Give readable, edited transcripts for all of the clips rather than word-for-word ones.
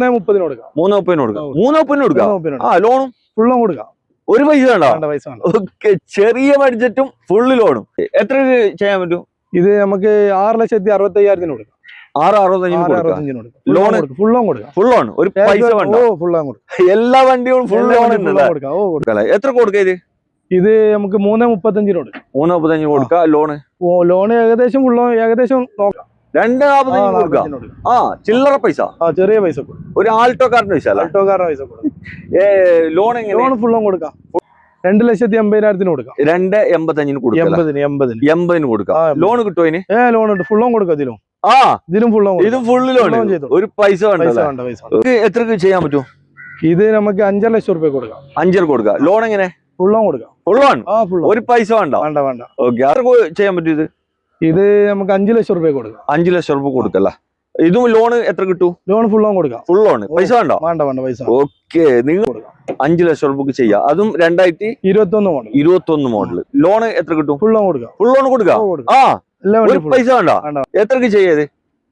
3:30 കൊടുക്കാം. 3:30 കൊടുക്കാം. 3:30 കൊടുക്കാം. ആ ലോണും ഫുള്ളും കൊടുക്കാം. ഒരു പൈസ വേണ്ട. പൈസ വേണ്ട. ഓക്കെ, ചെറിയ ബഡ്ജറ്റും ഫുള്ള് ലോണും. എത്ര ചെയ്യാൻ പറ്റും? ഇത് നമുക്ക് 6,65,000 കൊടുക്കാം. 6,65 കൊടുക്കാം. ലോൺ ഫുൾ ലോൺ കൊടുക്കാം. ഫുൾ ലോൺ, ഒരു പൈസ വേണ്ട. ഫുൾ ലോൺ കൊടുക്കാം. എല്ലാ വണ്ടികളും ഫുൾ ലോൺ കൊടുക്കാം. എത്ര കൊടുക്കാം ഇത്? ഇത് നമുക്ക് 3:35 കൊടുക്കാം. 3:35 കൊടുക്കാം. ലോണ് ലോൺ ഏകദേശം ഫുൾ ലോൺ ഏകദേശം നോക്കാം. 2:45 കൊടുക്കാം. ആ ചില്ലറ പൈസ, ചെറിയ പൈസ. ഒരു ആൾട്ടോക്കാരന്റെ പൈസ അല്ല, ആൾട്ടോക്കാരന്റെ പൈസ. ലോൺ ലോൺ ഫുൾ ലോൺ കൊടുക്കാം. 2,80,000 കൊടുക്കാം. 2:85 കൊടുക്കാം. 80 കൊടുക്കാം. ലോൺ കിട്ടുമോ ഇതിന്? ലോൺ ഉണ്ട്. ഫുൾ ലോൺ കൊടുക്കാം. ഇതിലും ഫുൾ ലോൺ. ഇതും ഫുള്ള് ലോൺ. ഒരു പൈസ വേണ്ട. എത്രക്ക് ചെയ്യാൻ പറ്റും? ഇത് നമുക്ക് 5 ലക്ഷം രൂപ കൊടുക്കാം. 5 കൊടുക്കാം. ലോൺ എങ്ങനെ? ഫുൾ ലോൺ കൊടുക്കാം. ഫുൾ ലോൺ, ഒരു പൈസ വേണ്ട. ഓക്കെ, അത് ചെയ്യാൻ പറ്റും? ഇത് നമുക്ക് 5 ലക്ഷം രൂപ കൊടുക്കാം. 5 ലക്ഷം രൂപ കൊടുക്കല്ല. ഇതും ലോൺ എത്ര കിട്ടും? ലോൺ ഫുൾ ലോൺ കൊടുക്കാം. ഫുൾ ലോൺ, പൈസ വേണ്ട. പൈസ. ഓക്കെ, നിങ്ങൾ 5 ലക്ഷം രൂപക്ക് ചെയ്യാം. അതും 2021 മോഡൽ. ലോൺ എത്ര കിട്ടും? ഫുൾ ലോൺ കൊടുക്കാം. ഫുൾ ലോൺ കൊടുക്കാം. ആ പൈസ വേണ്ട. എത്രക്ക് ചെയ്യത്?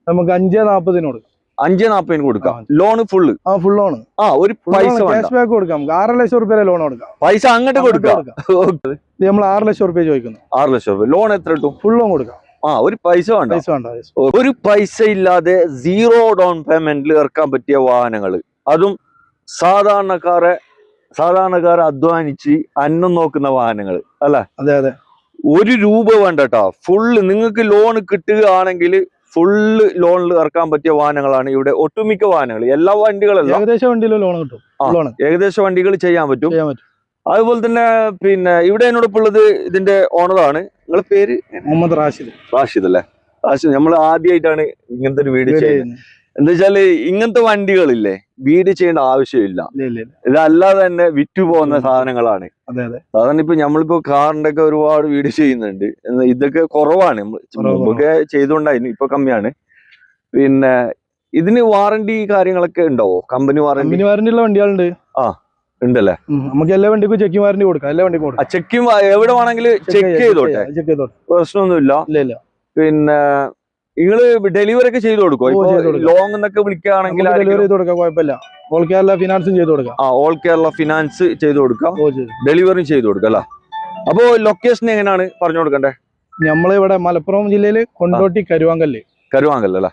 നമുക്ക് 5,40 കൊടുക്കാം. 5:40 കൊടുക്കാം. Loan full? Full loan. ഒരു പൈസ ക്യാഷ് ബാക്ക് കൊടുക്കാം. 6 ലക്ഷം രൂപ ലോൺ കൊടുക്കാം. പൈസ അങ്ങോട്ട് കൊടുക്കാം. നമ്മൾ 6 ലക്ഷം രൂപ ചോദിക്കുന്നു. 6 ലക്ഷം രൂപ. ലോൺ എത്ര കിട്ടും? ഫുൾ ലോൺ കൊടുക്കാം. ഒരു പൈസ വേണ്ട. ഒരു പൈസ ഇല്ലാതെ 0 ഡൗൺ പേയ്മെന്റിൽ ഇറക്കാൻ പറ്റിയ വാഹനങ്ങൾ, അതും സാധാരണക്കാരെ അധ്വാനിച്ച് അന്നം നോക്കുന്ന വാഹനങ്ങൾ അല്ല. അതെ. 1 രൂപ വേണ്ട കേട്ടോ. ഫുള്ള് നിങ്ങൾക്ക് ലോൺ കിട്ടുകയാണെങ്കിൽ ഫുള്ള് ലോണിൽ ഇറക്കാൻ പറ്റിയ വാഹനങ്ങളാണ് ഇവിടെ ഒട്ടുമിക്ക വാഹനങ്ങൾ. എല്ലാ വണ്ടികളല്ല, ഏകദേശം വണ്ടിയിലും ലോൺ കിട്ടും. ഏകദേശം വണ്ടികൾ ചെയ്യാൻ പറ്റും. അതുപോലെ തന്നെ പിന്നെ ഇവിടെ എന്നോടൊപ്പം ഉള്ളത് ഇതിന്റെ ഓണറാണ്. നിങ്ങളെ പേര്? മുഹമ്മദ് റാഷിദ് അല്ലേ? റാഷിദ്, നമ്മൾ ആദ്യമായിട്ടാണ് ഇങ്ങനത്തെ ഒരു വീഡിയോ ചെയ്യുന്നത്. എന്താ വെച്ചാല് ഇങ്ങനത്തെ വണ്ടികളില്ലേ, വീട് ചെയ്യേണ്ട ആവശ്യമില്ല. ഇതല്ലാതെ തന്നെ വിറ്റു പോകുന്ന സാധനങ്ങളാണ്. സാധാരണ ഇപ്പൊ നമ്മളിപ്പോ കാറിന്റെ ഒക്കെ ഒരുപാട് വീട് ചെയ്യുന്നുണ്ട്. ഇതൊക്കെ കുറവാണ്. മുമ്പൊക്കെ ചെയ്തുകൊണ്ടായിരുന്നു, ഇപ്പൊ കമ്മിയാണ്. പിന്നെ ഇതിന് വാറണ്ടി കാര്യങ്ങളൊക്കെ ഉണ്ടാവോ? കമ്പനി വാറണ്ടി ഉള്ള വണ്ടികളുണ്ട്. ഉണ്ടല്ലേ? നമുക്ക് എല്ലാ വണ്ടിക്കും ചെക്കിംഗ് വാറണ്ടി കൊടുക്കാം. എല്ലാ വണ്ടിക്കും കൊടുക്കാം. ചെക്കിംഗ് എവിടെ വേണമെങ്കിലും ചെക്ക് ചെയ്തോട്ടെ, പ്രശ്നമൊന്നുമില്ല. പിന്നെ നിങ്ങള് ഡെലിവറി ഒക്കെ ചെയ്ത് കൊടുക്കോ? ലോങ് എന്നൊക്കെ വിളിക്കുകയാണെങ്കിൽ ഡെലിവറി ചെയ്ത് കൊടുക്കാം, കുഴപ്പമില്ല. ഓൾ കേരള ഫിനാൻസും ചെയ്ത് കൊടുക്കാം. ഓൾ കേരള ഫിനാൻസ് ചെയ്ത് കൊടുക്കാം, ഡെലിവറി ചെയ്ത് കൊടുക്കാം അല്ല. അപ്പോ ലൊക്കേഷൻ എങ്ങനെയാണ് പറഞ്ഞു കൊടുക്കണ്ടേ? നമ്മളിവിടെ മലപ്പുറം ജില്ലയില് കൊണ്ടോട്ടി കരുവാങ്കല്ല് അല്ലേ?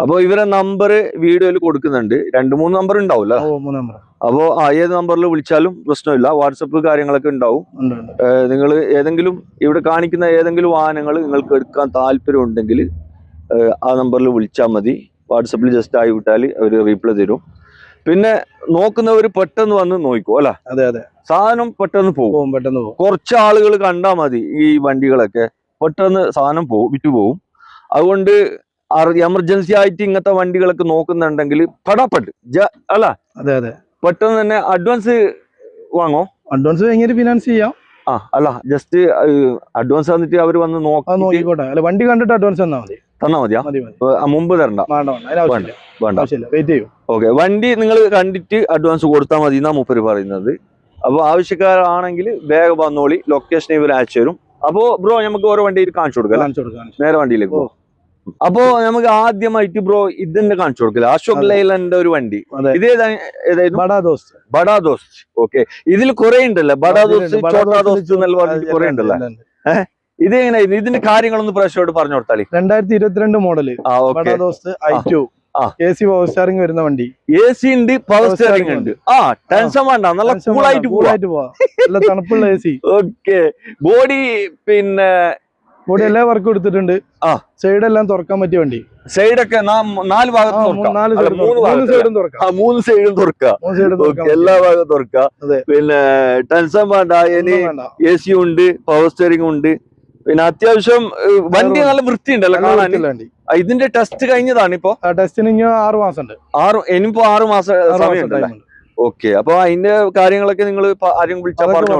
അപ്പൊ ഇവരെ നമ്പർ വീഡിയോയിൽ കൊടുക്കുന്നുണ്ട്. 2-3 നമ്പർ ഉണ്ടാവില്ല. അപ്പോ ഏത് നമ്പറിൽ വിളിച്ചാലും പ്രശ്നമില്ല. വാട്സപ്പ് കാര്യങ്ങളൊക്കെ ഉണ്ടാവും. നിങ്ങൾ ഏതെങ്കിലും ഇവിടെ കാണിക്കുന്ന ഏതെങ്കിലും വാഹനങ്ങൾ നിങ്ങൾക്ക് എടുക്കാൻ താല്പര്യം ഉണ്ടെങ്കിൽ ആ നമ്പറിൽ വിളിച്ചാൽ മതി. വാട്സപ്പിൽ ജസ്റ്റ് ആയി വിട്ടാൽ അവർ റീപ്ലൈ തരും. പിന്നെ നോക്കുന്നവർ പെട്ടെന്ന് വന്ന് നോക്കൂ അല്ല. അതെ. സാധനം പെട്ടെന്ന് പോകും. കുറച്ച് ആളുകൾ കണ്ടാൽ മതി ഈ വണ്ടികളൊക്കെ, പെട്ടെന്ന് സാധനം വിറ്റു പോകും. അതുകൊണ്ട് എമർജൻസി ആയിട്ട് ഇങ്ങനത്തെ വണ്ടികളൊക്കെ നോക്കുന്നുണ്ടെങ്കിൽ പടാപ്പെട്ട് അല്ല. അതെ. പെട്ടെന്ന് തന്നെ അഡ്വാൻസ് വാങ്ങോ? അഡ്വാൻസ് എങ്ങനെ ഫിനാൻസ് ചെയ്യാം? അല്ല, ജസ്റ്റ് അഡ്വാൻസ് തന്നിട്ട് അവർ വന്ന് നോക്കിക്കോട്ടെ. വണ്ടി കണ്ടിട്ട് അഡ്വാൻസ് തന്നാ മതിയാ? മുമ്പ് തരണ്ട, വേണ്ട. ഓക്കെ, വണ്ടി നിങ്ങൾ കണ്ടിട്ട് അഡ്വാൻസ് കൊടുത്താൽ മതി എന്നാ മൂപ്പര് പറയുന്നത്. അപ്പൊ ആവശ്യക്കാരാണെങ്കിൽ വേഗം വന്നോളി. ലൊക്കേഷൻ ഇവർ അയച്ചു തരും. അപ്പോ ബ്രോ നമുക്ക് ഓരോ വണ്ടി കാണിച്ചു കൊടുക്കാം. നേരെ വണ്ടിയിലേക്ക് പോകും. അപ്പോ നമുക്ക് ആദ്യമായിട്ട് ബ്രോ ഇതന്നെ കാണിച്ചു കൊടുക്കില്ല. അശോക് ലൈലൻഡിന്റെ ഒരു വണ്ടി. ഇതേതായിരുന്നു? ബഡാ ദോസ്ത്. ഓക്കെ, ഇതിൽ കുറെ ഉണ്ടല്ലേ? ബഡാ ദോസ്ത്, ചോട്ടാ ദോസ്ത് എന്നല്ല പറഞ്ഞിട്ട് കുറെ ഉണ്ടല്ലേ? ഇത് എങ്ങനെയായിരുന്നു? ഇതിന്റെ കാര്യങ്ങളൊന്ന് പ്രേക്ഷകരോട് പറഞ്ഞു കൊടുത്താലേ. 2022 model Bada Dost i2. AC power steering വരുന്ന വണ്ടി. AC ഉണ്ട്, പവർ സ്റ്റിയറിംഗ് ഉണ്ട്. ടെൻഷൻ വേണ്ട, നല്ല കൂളായിട്ട് പോവാ. നല്ല തണുപ്പുള്ള AC. ഓക്കെ, ബോഡി പിന്നെ ബോഡി എല്ലാ വർക്കും എടുത്തിട്ടുണ്ട്. സൈഡ് എല്ലാം തുറക്കാൻ പറ്റിയ വണ്ടി. സൈഡൊക്കെ 4 ഭാഗത്തും 3 സൈഡും തുറക്കാം. എല്ലാ ഭാഗത്തും തുറക്കാം. പിന്നെ ടെൻഷൻ വേണ്ട. AC ഉണ്ട്, പവർ സ്റ്റിയറിംഗ് ഉണ്ട്. പിന്നെ അത്യാവശ്യം വണ്ടി നല്ല വൃത്തിയുണ്ടല്ലോ കാണാൻ. ഇതിന്റെ ടെസ്റ്റ് കഴിഞ്ഞതാണ്. ഇപ്പൊ ടെസ്റ്റിന് 6 മാസം ഉണ്ട്. ഇനിയിപ്പോ 6 മാസം സമയമുണ്ടല്ലേ? ഓക്കെ, അപ്പൊ അതിന്റെ കാര്യങ്ങളൊക്കെ നിങ്ങൾ ആരും വിളിച്ചാൽ പറഞ്ഞു.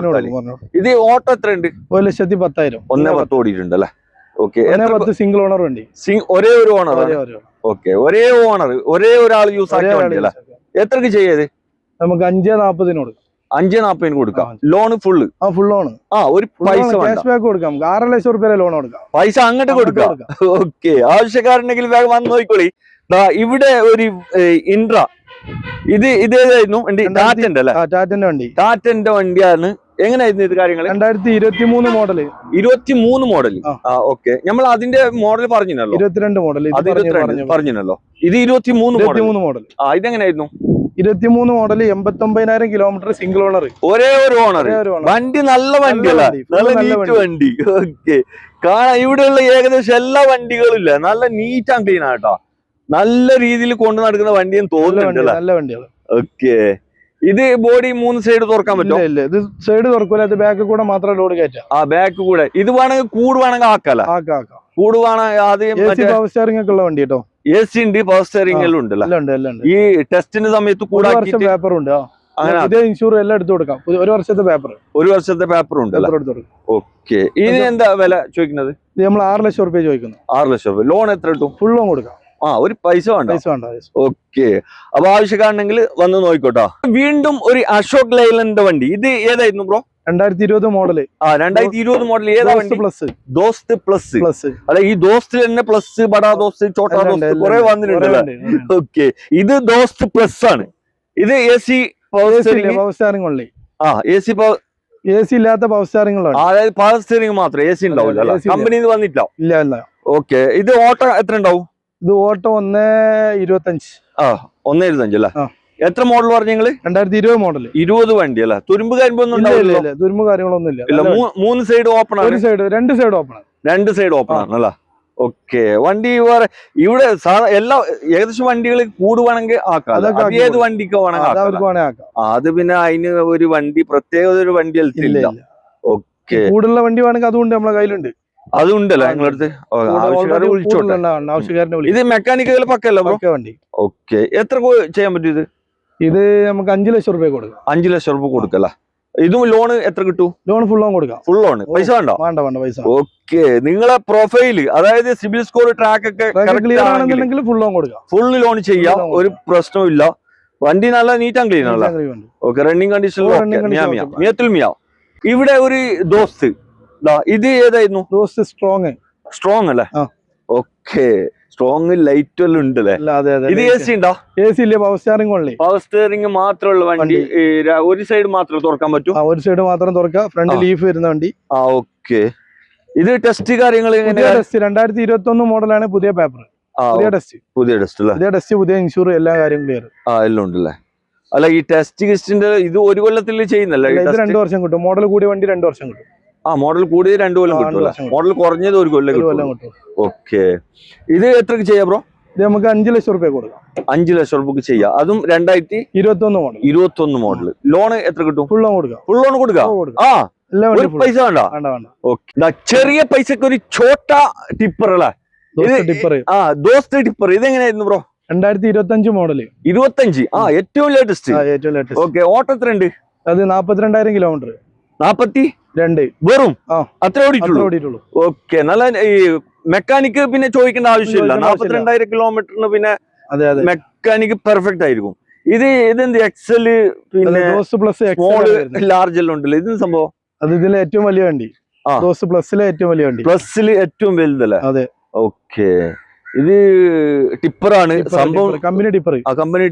ഇത് ഓട്ടോ എത്ര ഉണ്ട്? 1,10,000. 1,10 ഓടിയിട്ടുണ്ട് അല്ലേ? ഓക്കെ, സിംഗിൾ ഓണർ വണ്ടി. ഒരേ ഒരു ഓണർ. ഓക്കെ, ഒരേ ഓണർ, ഒരേ ഒരാൾ യൂസ് ആക്കിയ വണ്ടി അല്ലേ? എത്രക്ക് ചെയ്യത്? നമുക്ക് 5,40 കൊടുക്കാം. 5,40 കൊടുക്കാം. Loan full? Full loan. ഒരു പൈസ ക്യാഷ് ബാക്ക് കൊടുക്കാം. 6 ലക്ഷം രൂപ ലോൺ കൊടുക്കാം. പൈസ അങ്ങോട്ട് കൊടുക്കാം. ഓക്കെ, ആവശ്യക്കാരുണ്ടെങ്കിൽ വേഗം വന്ന് നോക്കിക്കോളി. ഇവിടെ ഒരു ഇൻട്ര ഇതേതായിരുന്നു വണ്ടി? ടാറ്റന്റെ അല്ലേ? ടാറ്റന്റെ വണ്ടി. ടാറ്റന്റെ വണ്ടിയാണ്. എങ്ങനെയായിരുന്നു ഇത് കാര്യങ്ങൾ? 2023 മോഡല്. 23 മോഡൽ. ഓക്കെ, നമ്മൾ അതിന്റെ മോഡൽ പറഞ്ഞല്ലോ. 22 മോഡൽ പറഞ്ഞല്ലോ. ഇത് 23 മോഡൽ. ഇതെങ്ങനെയായിരുന്നു? 23 മോഡൽ, 89,000 കിലോമീറ്റർ, സിംഗിൾ ഓണർ. ഒരേ ഒരു ഓണർ. വണ്ടി നല്ല വണ്ടിയല്ല, നല്ല നീറ്റ് വണ്ടി. ഓക്കെ, കാണാൻ ഇവിടെയുള്ള ഏകദേശം എല്ലാ വണ്ടികളും ഇല്ല, നല്ല നീറ്റ് ആൻഡ് ക്ലീൻ ആട്ടോ. നല്ല രീതിയിൽ കൊണ്ടു നടക്കുന്ന വണ്ടിയും തോന്നുന്നുണ്ട്. നല്ല വണ്ടികൾ. ഓക്കെ, ഇത് ബോഡി 3 സൈഡ് തുറക്കാൻ പറ്റും? ഇല്ല, ഇത് സൈഡ് തുറക്കൂല, ഇത് ബാക്ക് കൂടെ മാത്രം ലോഡ് കയറ്റാം. ബാക്ക് കൂടെ. ഇത് വേണമെങ്കിൽ കൂട് വേണമെങ്കിൽ ആക്കാല. കൂട് വേണമെങ്കിൽ ആദ്യം പവർ സ്റ്റിയറിംഗ് ഒക്കെ ഉള്ള വണ്ടി കേട്ടോ. AC ഉണ്ട്, പവർ സ്റ്റിയറിംഗ് എല്ലാം ഉണ്ടല്ലോ. ഈ ടെസ്റ്റിന്റെ സമയത്ത് കൂടെ പേപ്പർ ഉണ്ട്. അങ്ങനെ ഇൻഷൂർ എല്ലാം എടുത്തു കൊടുക്കാം. 1 വർഷത്തെ പേപ്പർ ഉണ്ട്. ഓക്കെ, ഇനി എന്താ വില ചോദിക്കുന്നത്? നമ്മൾ 6 ലക്ഷം റുപ്യ ചോദിക്കുന്നു. 6 ലക്ഷം രൂപ. ലോൺ എത്ര കിട്ടും? ഫുൾ ലോൺ കൊടുക്കാം. ഒരു പൈസ വേണ്ട. ഓക്കെ, അപ്പൊ ആവശ്യക്കാരുണ്ടെങ്കിൽ വന്ന് നോക്കിക്കോട്ടോ. വീണ്ടും ഒരു അശോക് ലൈലൻഡിന്റെ വണ്ടി. ഇത് ഏതായിരുന്നു ബ്രോ? 2020 മോഡല്. 2020 മോഡൽ. ഏതാ വണ്ടി? ദോസ്ത് പ്ലസ്. അല്ല, ഈ ദോസ്തിൽ തന്നെ പ്ലസ്, ബഡാ ദോസ്ത്, ചോട്ടാ ദോസ്ത് കുറെ വന്നിട്ടുണ്ടല്ലോ. ഓക്കെ, ഇത് ദോസ്ത് പ്ലസ് ആണ്. ഇത് AC പവർ സ്റ്റിയറിംഗ് ഉള്ളി. AC ഇല്ലാത്ത പവർ സ്റ്റിയറിംഗ്. അതായത് പവർ സ്റ്റിയറിംഗ് മാത്രം, AC ഉണ്ടാവില്ല, കമ്പനിന്ന് വന്നിട്ടില്ല. ഇല്ല. ഓക്കെ, ഇത് ഓട്ടോ എത്ര ഉണ്ടാവും? ഇത് ഓട്ടോ 1.25. 1.25 അല്ലേ? എത്ര മോഡൽ പറഞ്ഞു നിങ്ങള്? 2020 മോഡൽ. 20 വണ്ടി അല്ല? തുരുമ്പ് കാര്യങ്ങളൊന്നും ഉണ്ടാവില്ല. തുരുമ്പ് കാര്യങ്ങളൊന്നും ഇല്ല. 3 സൈഡ് ഓപ്പൺ ആണ്. 2 സൈഡ് ഓപ്പൺ. 2 സൈഡ് ഓപ്പൺ ആണല്ലേ? ഓക്കെ, വണ്ടി വേറെ ഇവിടെ എല്ലാ ഏകദേശം വണ്ടികൾ കൂടുവാണെങ്കിൽ ആക്കാം. ഏത് വണ്ടിക്ക് വേണമെങ്കിൽ. അത് പിന്നെ അതിന് ഒരു വണ്ടി പ്രത്യേക ഒരു വണ്ടി ഇല്ല. ഓക്കെ, കൂടുള്ള വണ്ടി വേണമെങ്കിൽ അതുകൊണ്ട് നമ്മളെ കയ്യിലുണ്ട്. അതുണ്ടല്ലോ നിങ്ങളടുത്ത്? ഇത് മെക്കാനിക്കൽ പക്കല്ല വണ്ടി. ഓക്കെ, എത്ര ചെയ്യാൻ പറ്റും ഇത് നമുക്ക് 5 ലക്ഷം റുപ്യ കൊടുക്കാം. 5 ലക്ഷം റുപ്യ കൊടുക്കല്ല. ഇതും ലോൺ എത്ര കിട്ടും? ലോൺ ഫുൾ ലോൺ കൊടുക്കാം. Full loan. പൈസ വേണ്ട പൈസ. ഓക്കെ, നിങ്ങളെ പ്രൊഫൈല് അതായത് സിബിൽ സ്കോർ ട്രാക്ക് ഒക്കെ ക്ലിയർ ആണെന്നുണ്ടെങ്കിൽ ഫുൾ ലോൺ കൊടുക്കാം. ഫുൾ ലോൺ ചെയ്യാം, ഒരു പ്രശ്നവും ഇല്ല. വണ്ടി നല്ല നീറ്റ് ആൻഡ് ക്ലീൻ ആണല്ലോ. ഓക്കെ, റണ്ണിങ് കണ്ടീഷനിൽ. ഇവിടെ ഒരു ദോസ്ത്. ഇത് ഏതായിരുന്നു? ദോസ്ത് സ്ട്രോങ് അല്ലേ? ഓക്കെ, സ്ട്രോങ് ലൈറ്റ് എല്ലാം ഉണ്ടല്ലേ? ഇത് AC ഉണ്ടോ? AC ഇല്ല, പവർ സ്റ്റിയറിംഗ് ഉള്ളി. പവർ സ്റ്റിയറിംഗ് മാത്രമുള്ള വണ്ടി. ഒരു സൈഡ് മാത്രം തുറക്കാൻ പറ്റും? ഒരു സൈഡ് മാത്രം തുറക്കാം. ഫ്രണ്ട് ലീഫ് വരുന്ന വണ്ടി. ഓക്കെ, ഇത് ടെസ്റ്റ് കാര്യങ്ങൾ 2021 മോഡലാണ്. പുതിയ പേപ്പർ, പുതിയ ടെസ്റ്റ്, പുതിയ ഇൻഷൂർ, എല്ലാ കാര്യങ്ങളും ക്ലിയർ. എല്ലാം ഉണ്ടല്ലേ? അല്ല, ഈ ടെസ്റ്റ് ലിസ്റ്റിന്റെ ഇത് 1 കൊല്ലത്തിൽ ചെയ്യുന്നല്ലേ? ഇത് 2 വർഷം കിട്ടും. മോഡൽ കൂടിയ വണ്ടി 2 വർഷം കിട്ടും. മോഡൽ കൂടി 2 കൊല്ലം കിട്ടും. മോഡൽ കുറഞ്ഞത് 1 കൊല്ലം കിട്ടും. ഓക്കെ, ഇത് എത്ര ചെയ്യാം ബ്രോ? ഇത് നമുക്ക് 5 ലക്ഷം റുപ്യ കൊടുക്കാം. 5 ലക്ഷം റുപ്യക്ക് ചെയ്യാം. അതും 2021 മോഡൽ. ലോൺ എത്ര കിട്ടും? ഫുൾ ലോൺ കൊടുക്കാം. ഫുൾ ലോൺ കൊടുക്കാം. പൈസ വേണ്ട. ഓക്കെ, ചെറിയ പൈസക്ക് ഒരു ചോട്ട ടിപ്പർ അല്ലേ? ദോസ്ത് ടിപ്പർ. ഇതെങ്ങനെയായിരുന്നു ബ്രോ? 2025 മോഡല്. 25. ഏറ്റവും ലേറ്റസ്റ്റ്. ഓക്കെ, ഓട്ടോ എത്ര ഉണ്ട്? അത് 42,000 കിലോമീറ്റർ. 42 വെറും അത്ര ഓടിയിട്ടുള്ളൂ. ഓക്കെ, നല്ല ഈ മെക്കാനിക്ക് പിന്നെ ചോദിക്കേണ്ട ആവശ്യമില്ല. 42,000 കിലോമീറ്ററിന് പിന്നെ മെക്കാനിക്ക് പെർഫെക്റ്റ് ആയിരിക്കും. ഇതെന്ത് എക്സൽ പിന്നെ സ്മോള് ലാർജ് എല്ലാം ഉണ്ടല്ലോ? ഇതിന് സംഭവം അത് ഇതിലെ ഏറ്റവും വലിയ വണ്ടി. പ്ലസിലെ ഏറ്റവും വലിയ വണ്ടി. പ്ലസിൽ ഏറ്റവും വലുതല്ലേ? അതെ. ഓക്കെ, ഇത് ടിപ്പറാണ് സംഭവം. കമ്പനി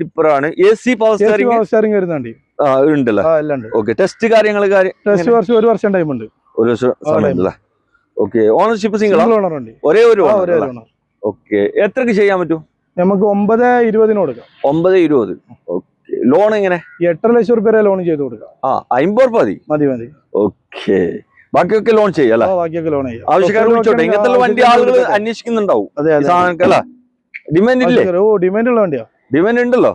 ടിപ്പറാണ്. AC പവർ സ്റ്റിയറിംഗ് വരുന്നുണ്ട്. ഉണ്ടല്ലോ? ഓക്കെ, ടെസ്റ്റ് കാര്യങ്ങൾ 1 വർഷം ടൈം ഉണ്ട്. 1 വർഷം സമയമുണ്ടല്ലേ? ഓക്കെ, ഓണർഷിപ്പ് സിംഗിൾ ഓണർ ഉണ്ട്? ഒരേ ഒരു ഓണർ. ഓക്കെ, എത്രക്ക് ചെയ്യാൻ പറ്റും? നമുക്ക് 9.20 കൊടുക്കാം. 9.20. ഓക്കെ, ലോൺ എങ്ങനെ? 8 ലക്ഷം റുപ്യ ലോൺ ചെയ്ത് കൊടുക്കാം. 50 മതി. ഓക്കെ, ബാക്കിയൊക്കെ ലോൺ ചെയ്യാം. ബാക്കിയൊക്കെ ലോൺ ചെയ്യാം. ആവശ്യക്കാർ വിളിച്ചോട്ടെ. ഇങ്ങനത്തെ വണ്ടി ആളുകൾ അന്വേഷിക്കുന്നുണ്ടാവും. ഡിമാൻഡ് ഇല്ലേ? ഡിമാൻഡ് ഉള്ള വണ്ടിയാ. ഡിമാൻഡ് ഉണ്ടല്ലോ.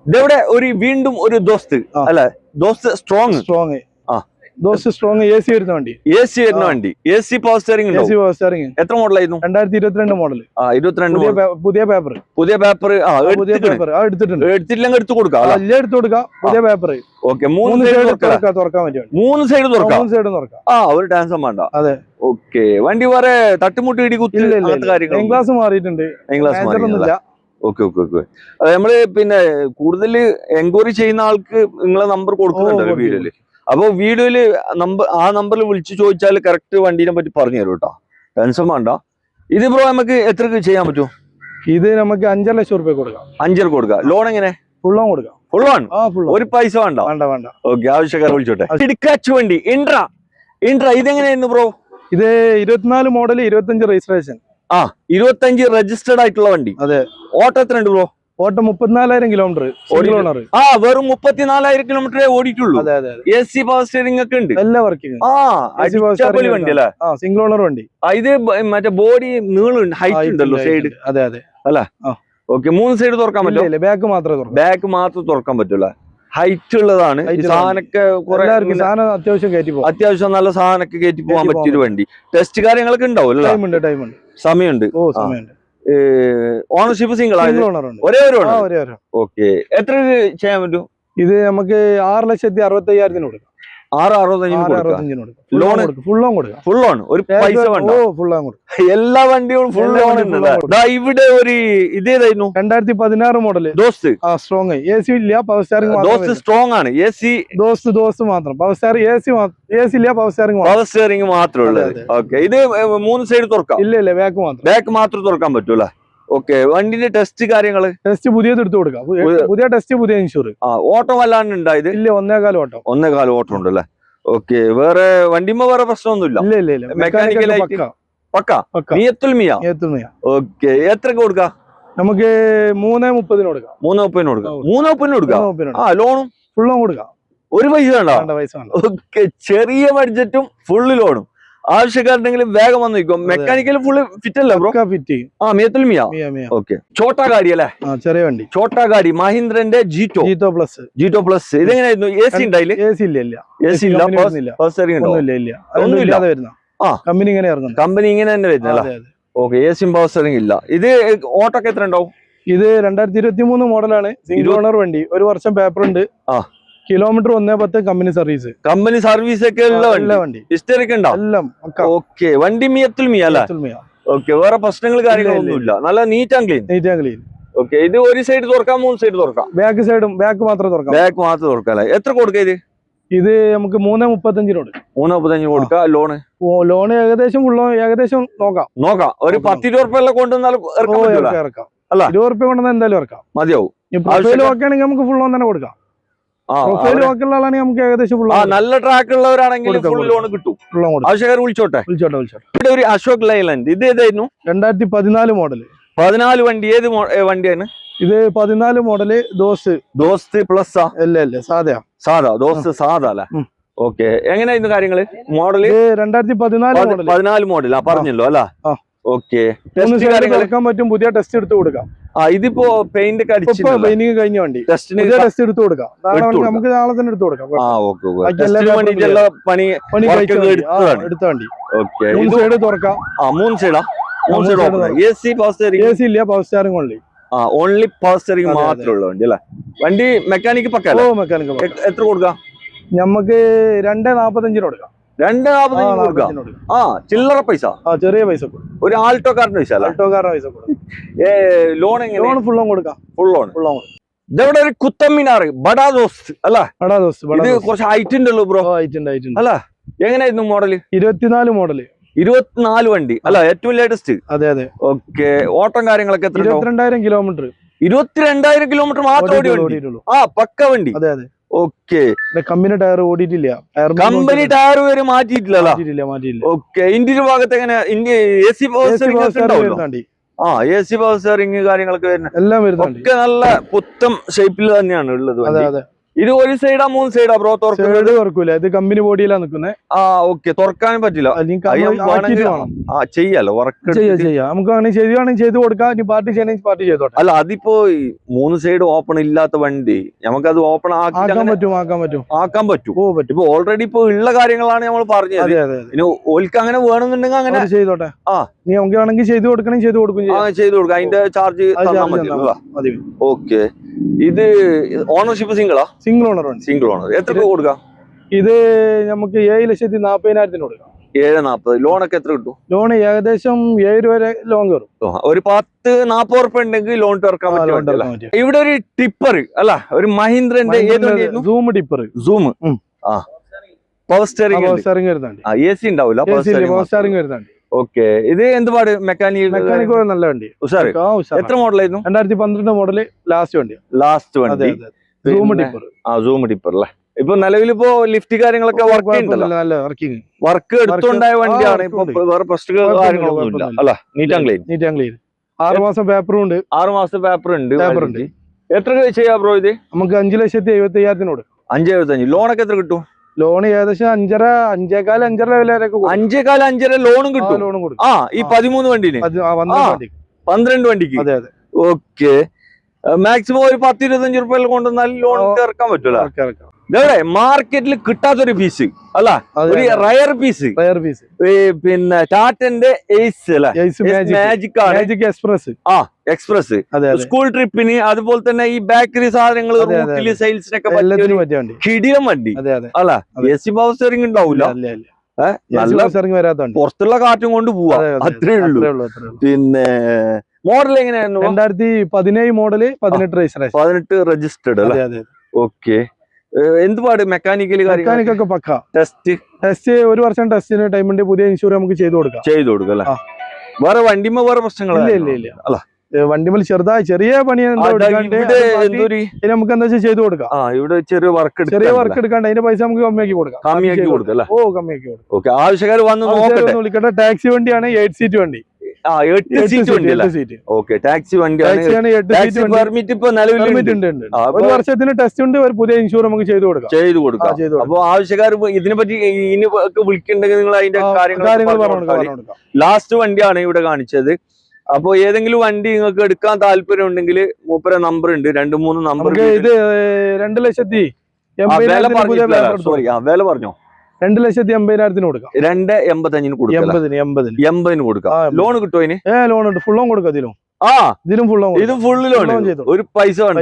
ഇതെവിടെ ഒരു വീണ്ടും ഒരു ദോസ്ത് അല്ലെ? ദോസ്ത് സ്ട്രോങ്. AC വരുന്ന വണ്ടി. AC power steering. എത്ര മോഡലായിരുന്നു? 2022 മോഡൽ. 22 പുതിയ പേപ്പർ. എടുത്തില്ലെങ്കിൽ എടുത്തു കൊടുക്കാം. പുതിയ പേപ്പർ. ഓക്കെ, 3 സൈഡ് തുറക്കാൻ പറ്റും. 3 സൈഡ് തുറക്കാം. ഒരു ടാൻസം വേണ്ട. അതെ. ഓക്കെ, വണ്ടി വേറെ തട്ടുമുട്ട് ഇടികുത്തി കാര്യങ്ങൾ. ക്ലാസ് മാറിയിട്ടുണ്ട്. ഓക്കെ, നമ്മള് പിന്നെ കൂടുതൽ എൻക്വയറി ചെയ്യുന്ന ആൾക്ക് നിങ്ങളെ നമ്പർ കൊടുക്കുന്നുണ്ടല്ലോ വീഡിയോയില്. അപ്പൊ വീഡിയോയില് നമ്പറിൽ വിളിച്ചു ചോദിച്ചാൽ കറക്റ്റ് വണ്ടീനെ പറ്റി പറഞ്ഞു തരും കേട്ടോ. ടെൻഷൻ വേണ്ട. ഇത് ബ്രോ നമുക്ക് എത്ര ചെയ്യാൻ പറ്റും? ഇത് നമുക്ക് 5 ലക്ഷം റുപ്യ കൊടുക്കാം. 5 കൊടുക്കാം. ലോൺ എങ്ങനെ? ഫുൾ ഓൺ കൊടുക്കാം. Full on? ഒരു പൈസ വേണ്ട? വേണ്ട. ഓക്കെ, ആവശ്യക്കാർ വിളിച്ചോട്ടെ. ഇടുക്കാച്ചു വണ്ടി ഇൻട്ര ഇതെങ്ങനെയായിരുന്നു ബ്രോ? ഇത് 24 മോഡൽ 25 രജിസ്ട്രേഷൻ. 25 രജിസ്റ്റേർഡ് ആയിട്ടുള്ള വണ്ടി. അതെ. ഓട്ടോ എത്ര ഉണ്ട് ബ്രോ? ഓട്ടം 34,000 കിലോമീറ്റർ. വെറും 34,000 കിലോമീറ്റർ ഓടിയിട്ടുള്ളൂ. AC പവർ സ്റ്റിയറിംഗ് ഒക്കെ ഉണ്ട്, എല്ലാ വർക്കിംഗ്. അടിപൊളി വണ്ടി അല്ലേ? സിംഗിൾ ഓണർ വണ്ടി. ഇത് മറ്റേ ബോഡി നീളം ഹൈറ്റ് ഉണ്ടല്ലോ സൈഡ്. അതെ അല്ല? ഓക്കെ, 3 സൈഡ് തുറക്കാൻ പറ്റില്ല, ബാക്ക് മാത്രമേ തുറക്കാൻ പറ്റൂല. ഹൈറ്റ് ഉള്ളതാണ്. സാധനമൊക്കെ അത്യാവശ്യം നല്ല സാധനമൊക്കെ കയറ്റി പോകാൻ പറ്റിയൊരു വണ്ടി. ടെസ്റ്റ് കാര്യങ്ങളൊക്കെ ഉണ്ടാവും. സമയമുണ്ട്. ഓണർഷിപ്പ് സിംഗിൾ ഒരേ ഒരു. ഓക്കെ, എത്ര ചെയ്യാൻ പറ്റും? ഇത് നമുക്ക് 6,65,000 കൊടുക്കാം. 6,65,000 ലോൺ? ഫുൾ ഓൺ, ഒരു പൈസ വേണ്ട. എല്ലാ വണ്ടികളും ഫുൾ ഓൺ. ഇവിടെ ഒരു ഇതേതായിരുന്നു? 2016 മോഡല് ദോസ്ത്. സ്ട്രോങ് AC ഇല്ല, പവർ സ്റ്റിയറിംഗ്. ദോസ്ത് സ്ട്രോങ് ആണ്. AC ദോസ്ത് മാത്രം. പവർ സ്റ്റിയറിംഗ് AC ഇല്ല, പവർ സ്റ്റിയറിംഗ് മാത്രമേ ഉള്ളത്. ഓക്കെ, ഇത് 3 സൈഡ് തുറക്കാം? ഇല്ല, ബാക്ക് മാത്രം തുറക്കാൻ പറ്റൂല. ഓക്കെ, വണ്ടിന്റെ ടെസ്റ്റ് കാര്യങ്ങള്? ടെസ്റ്റ് പുതിയത് എടുത്തു കൊടുക്കാം. പുതിയ ടെസ്റ്റ്, പുതിയ ഇൻഷൂർ. ഓട്ടം വല്ലാണ്ട് ഉണ്ടായത്? ഇല്ല, 1.25 ഓട്ടം ഉണ്ടല്ലേ? ഓക്കെ, വേറെ വണ്ടിമ്മ വേറെ പ്രശ്നമൊന്നുമില്ല? ഇല്ല. മെക്കാനിക്കലായിട്ട് പക്ക? ഓക്കെ, എത്ര കൊടുക്കാം നമുക്ക്? 3.30 കൊടുക്കാം. 3.30 കൊടുക്കാം. ലോണും ഫുൾ ലോൺ കൊടുക്കാം. ഒരു പൈസ വേണ്ട. ഓക്കെ, ചെറിയ ബഡ്ജറ്റും ഫുള്ള് ലോണും. ആവശ്യക്കാരുണ്ടെങ്കിലും വേഗം വന്നു നിൽക്കും. മെക്കാനിക്കൽ ഫുള്ള് ഫിറ്റ് അല്ലേ ബ്രോ? ഓക്കെ, ചോട്ടാ ഗാഡി അല്ലേ? ചെറിയ വണ്ടി, ചോട്ടാ ഗാഡി. മഹീന്ദ്രന്റെ ജീറ്റോ പ്ലസ്. ഇതെങ്ങനെയായിരുന്നു? AC ഉണ്ടായില്ല? AC ഇല്ല. കമ്പനി ഇങ്ങനെ തന്നെ വരുന്നല്ലേ? ഓക്കെ, AC പവർ സ്റ്റിയറിംഗ് ഇല്ല. ഇത് ഓട്ടോക്ക് എത്ര ഉണ്ടാവും? ഇത് 2023 മോഡലാണ്. സിംഗിൾ ഓണർ വണ്ടി. 1 വർഷം പേപ്പർ ഉണ്ട്. കിലോമീറ്റർ 110. കമ്പനി സർവീസ് ഒക്കെ ഉള്ള വണ്ടി. ഹിസ്റ്ററി ഒക്കെ ഉണ്ടാവും. ഓക്കെ, വണ്ടി മിയല്ലേ? ഓക്കെ, വേറെ പ്രശ്നങ്ങൾ കാര്യങ്ങളൊന്നും ഇല്ല. നല്ല നീറ്റ് ആൻഡ് ക്ലീൻ. ഓക്കെ, ഇത് ഒരു സൈഡ് തുറക്കാം, 3 സൈഡ് തുറക്കാം? ബാക്ക് മാത്രം തുറക്കാം. എത്ര കൊടുക്കാം ഇത്? ഇത് നമുക്ക് 3.35 കൊടുക്കാം. ലോൺ ഏകദേശം നോക്കാം. ഒരു 10-20 ഉറുപ്പിക കൊണ്ടുവന്നാൽ ഇറക്കാം. 20 ഉറുപ്പിക കൊണ്ടുവന്നാൽ എന്തായാലും ഇറക്കാം. മതിയാവും. ആണെങ്കിൽ നമുക്ക് ഫുൾ ലോൺ തന്നെ കൊടുക്കാം. നല്ല ട്രാക്ക് ഉള്ളവരാണെങ്കിൽ ഫുൾ ലോൺ കിട്ടും. ആവശ്യക്കാർ വിളിച്ചോട്ടെ. ഇവിടെ ഒരു അശോക് ലൈലൻഡ്. ഇത് ഏതായിരുന്നു? 2014 മോഡല്. 14 വണ്ടി. ഏത് വണ്ടിയാണ് ഇത്? 14 മോഡല് ദോസ്ത് പ്ലസ്. സാധാ ദോസ്ത് അല്ലേ? ഓക്കെ, എങ്ങനെയായിരുന്നു കാര്യങ്ങള്? മോഡല് 2014 മോഡൽ പറഞ്ഞല്ലോ അല്ല? ഓക്കെ, പറ്റും. പുതിയ ടെസ്റ്റ് എടുത്ത് കൊടുക്കാം. ഇതിപ്പോ പെയിന്റ് കഴിഞ്ഞ വണ്ടി ടെസ്റ്റ് എടുത്ത് കൊടുക്കാം. നമുക്ക് നാളെ തന്നെ എടുത്ത് കൊടുക്കാം. എടുത്ത വണ്ടി 3 സൈഡ് തുറക്കാം. 3 സൈഡാ? AC ഇല്ല, power steering only. Only power steering മാത്രമുള്ള വണ്ടി അല്ലേ? വണ്ടി മെക്കാനിക് പക്ക? എത്ര കൊടുക്കാം? നമുക്ക് 2.45 കൊടുക്കാം. 2.45 കൊടുക്കാം. ചില്ലറ പൈസ? ചെറിയ പൈസ. ഒരു ആൾട്ടോക്കാരന്റെ പൈസ? ലോൺ എങ്ങനെ? ഫുൾ ലോൺ കൊടുക്കാം. ഇതെവിടെ ഒരു കുത്തമ്മിനാറ് ബഡാ ദോസ്ത് അല്ല? ഇത് കുറച്ച് ഹൈറ്റ് ഉണ്ടല്ലോ ബ്രോ? അല്ല, എങ്ങനെയായിരുന്നു മോഡല്? 24 വണ്ടി അല്ല? ഏറ്റവും ലേറ്റസ്റ്റ്? അതെ. ഓക്കെ, ഓട്ടം കാര്യങ്ങളൊക്കെ എത്ര? 22,000 കിലോമീറ്റർ. 22,000 കിലോമീറ്റർ മാത്രം ഓടിയിട്ടുള്ളൂ. പക്ക വണ്ടി. അതെ. ഓക്കെ, കമ്പനി ടയർ ഓടിയിട്ടില്ല. കമ്പനി ടയർ വരെ മാറ്റിയിട്ടില്ല. ഓക്കെ, ഇന്ത്യയുടെ ഭാഗത്ത് എങ്ങനെ? AC power steering AC power steering കാര്യങ്ങളൊക്കെ വരുന്നത് നല്ല പുത്തം ഷേപ്പിൽ തന്നെയാണ് ഉള്ളത്. ഇത് ഒരു സൈഡാ 3 സൈഡാ ബ്രോ? തുറക്കൂല. ഇത് കമ്പനി ബോഡിയിലാ നിൽക്കുന്നത്. ഓക്കെ, തുറക്കാനും പറ്റില്ല. ചെയ്യാലോ, നമുക്ക് വേണമെങ്കിൽ ചെയ്ത് കൊടുക്കാം. പാർട്ടി ചെയ്യണമെങ്കിൽ പാർട്ടി ചെയ്തോട്ടെ. അല്ല, അതിപ്പോ 3 സൈഡ് ഓപ്പൺ ഇല്ലാത്ത വണ്ടി നമുക്കത് ഓപ്പൺ ആക്കാൻ പറ്റും. ഇപ്പൊ ഓൾറെഡി ഇപ്പൊ ഉള്ള കാര്യങ്ങളാണ് നമ്മൾ പറഞ്ഞത്. ഇനി ഓൽക്ക് അങ്ങനെ വേണമെന്നുണ്ടെങ്കിൽ അങ്ങനെ ചെയ്തോട്ടെ. നീ നമുക്ക് വേണമെങ്കിൽ ചെയ്ത് കൊടുക്കണമെങ്കിൽ ചെയ്ത് കൊടുക്കും. അതിന്റെ ചാർജ് മതി. ഓക്കെ, ഇത് ഓണർഷിപ്പ് സിംഗിൾ ഓണർ. എത്ര കൊടുക്കാം? ഇത് നമുക്ക് 7,40,000 കൊടുക്കാം. 7.40. ലോണൊക്കെ എത്ര കിട്ടും? ലോൺ ഏകദേശം 7 വരെ ലോൺ കയറും. ഒരു 10-40 ഉറുപ്പിക ഉണ്ടെങ്കിൽ ലോൺ തുറക്കാൻ പറ്റും. ഇവിടെ ഒരു ടിപ്പർ അല്ല, ഒരു മഹീന്ദ്രന്റെ സൂം ടിപ്പർ. പവർ സ്റ്റിയറിംഗ് വരുന്നുണ്ട്. AC ഉണ്ടാവില്ല, പവർ സ്റ്റിയറിംഗ് വരുന്നുണ്ട്. ഓക്കെ ഇത് എന്ത് പാട് മെക്കാനിക് നല്ല വണ്ടി. ഉഷാറ്. എത്ര മോഡലായിരുന്നു? 2012 മോഡല് ലാസ്റ്റ് വണ്ടി. ലാസ്റ്റ് വണ്ടി സൂം ഡിപ്പർ അല്ലേ. ഇപ്പൊ നിലവിലിപ്പോ ലിഫ്റ്റ് കാര്യങ്ങളൊക്കെ വർക്ക് എടുത്തുണ്ടായ വണ്ടിയാണ്. ഇപ്പൊ വേറെ പ്രശ്ന കാര്യങ്ങളൊന്നുമില്ല അല്ല. Neat and clean. 6 മാസം പേപ്പറും ഉണ്ട്. 6 മാസത്തെ പേപ്പർ ഉണ്ട്. എത്ര ചെയ്യാ ബ്രോ ഇത്? നമുക്ക് 5,75,000 5,75,000. ലോണൊക്കെ എത്ര കിട്ടും? ലോൺ ഏകദേശം 5.5 വരെയൊക്കെ 5.5 ലോണും കിട്ടും. ആ ഈ 13 വണ്ടിന് 12 വണ്ടിക്ക്. അതെ അതെ. ഓക്കെ, മാക്സിമം ഒരു 10-25 റുപ്യ കൊണ്ടുവന്നാൽ ലോൺ ഇറക്കാൻ പറ്റൂല. മാർക്കറ്റിൽ കിട്ടാത്തൊരു പീസ് അല്ല, ഒരു റയർ പീസ്. പിന്നെ ടാറ്റന്റെ എയ്സ് മാജിക് ആണ്, എക്സ്പ്രസ്. സ്കൂൾ ട്രിപ്പിന് അതുപോലെ തന്നെ ഈ ബേക്കറി സാധനങ്ങൾ റൂട്ടില് സെയിൽസിനൊക്കെ കിടിലം വണ്ടി അല്ല. എസി പവർ സ്റ്റിയറിംഗ് ഉണ്ടാവില്ല, പുറത്തുള്ള കാറ്റും കൊണ്ട് പോവാ, അത്രേ ഉള്ളൂ. പിന്നെ മോഡൽ എങ്ങനെയായിരുന്നു? 2017 മോഡല്, 18 രജിസ്റ്റേർഡ് അല്ലേ. ഓക്കെ, എന്ത് പാട് മെക്കാനിക്കൊക്കെ പക്ക. ടെസ്റ്റ് 1 വർഷം ടെസ്റ്റിന് ടൈമുണ്ട്. പുതിയ ഇൻഷുറൻസ് നമുക്ക് ചെയ്തു കൊടുക്കാം അല്ലേ. വേറെ വണ്ടിമ വേറെ പ്രശ്നങ്ങളില്ല അല്ല. വണ്ടിമേൽ ചെറിയ പണി നമുക്ക് എന്താ ചെയ്തു കൊടുക്കാം. ഇവിടെ ചെറിയ വർക്ക് എടുക്കാണ്ട് അതിന്റെ പൈസ നമുക്ക് കമ്മിയാക്കി കൊടുക്കാം. ആവശ്യക്കാർ വന്ന് വിളിക്കട്ടെ. ടാക്സി വണ്ടിയാണ്, 8 സീറ്റ് വണ്ടി. 8 സീറ്റ് വണ്ടി. ഓക്കെ, ടാക്സി വണ്ടിയാണ്. 8 സീറ്റ് പെർമിറ്റ് ഇപ്പൊ നിലവിലുണ്ട്. 1 വർഷത്തിന് ടെസ്റ്റ് ഉണ്ട്. ഒരു പുതിയ ഇൻഷുറൻസ് നമുക്ക് ചെയ്തു കൊടുക്കാം. അപ്പൊ ആവശ്യക്കാർ ഇതിനെ പറ്റി ഇനി വിളിക്കണ്ടെങ്കിൽ നിങ്ങൾ അതിന്റെ കാര്യങ്ങൾ പറഞ്ഞു. ലാസ്റ്റ് വണ്ടിയാണ് ഇവിടെ കാണിച്ചത്. അപ്പൊ ഏതെങ്കിലും വണ്ടി നിങ്ങൾക്ക് എടുക്കാൻ താല്പര്യം ഉണ്ടെങ്കിൽ മൂപ്പര നമ്പർ ഉണ്ട്, 2-3 നമ്പർ. ഇത് 2,80,000 സോറി, വില പറഞ്ഞോ. 2,80,000 കൊടുക്കാം. 2,85,000 കൊടുക്കാം. 80 കൊടുക്കാം. ലോൺ കിട്ടുമോ ഇതിന്? ലോൺ ഉണ്ട്, ഫുൾ ലോൺ കൊടുക്കാം. ഇതിലും ഇതും ഫുള്ള് ലോൺ, ഒരു പൈസ വേണ്ട.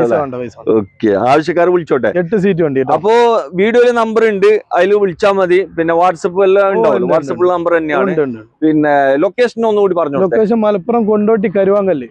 ഓക്കെ, ആവശ്യക്കാർ വിളിച്ചോട്ടെ. 8 സീറ്റ് വണ്ടി. അപ്പോ വീഡിയോയില് നമ്പർ ഉണ്ട്, അതിൽ വിളിച്ചാൽ മതി. പിന്നെ വാട്സപ്പ് എല്ലാം ഉണ്ടാവും. വാട്സപ്പിൽ നമ്പർ തന്നെയാണ്. പിന്നെ ലൊക്കേഷൻ ഒന്നുകൂടി പറഞ്ഞു. ലൊക്കേഷൻ മലപ്പുറം കൊണ്ടോട്ടി കരുവാങ്കല്ല്.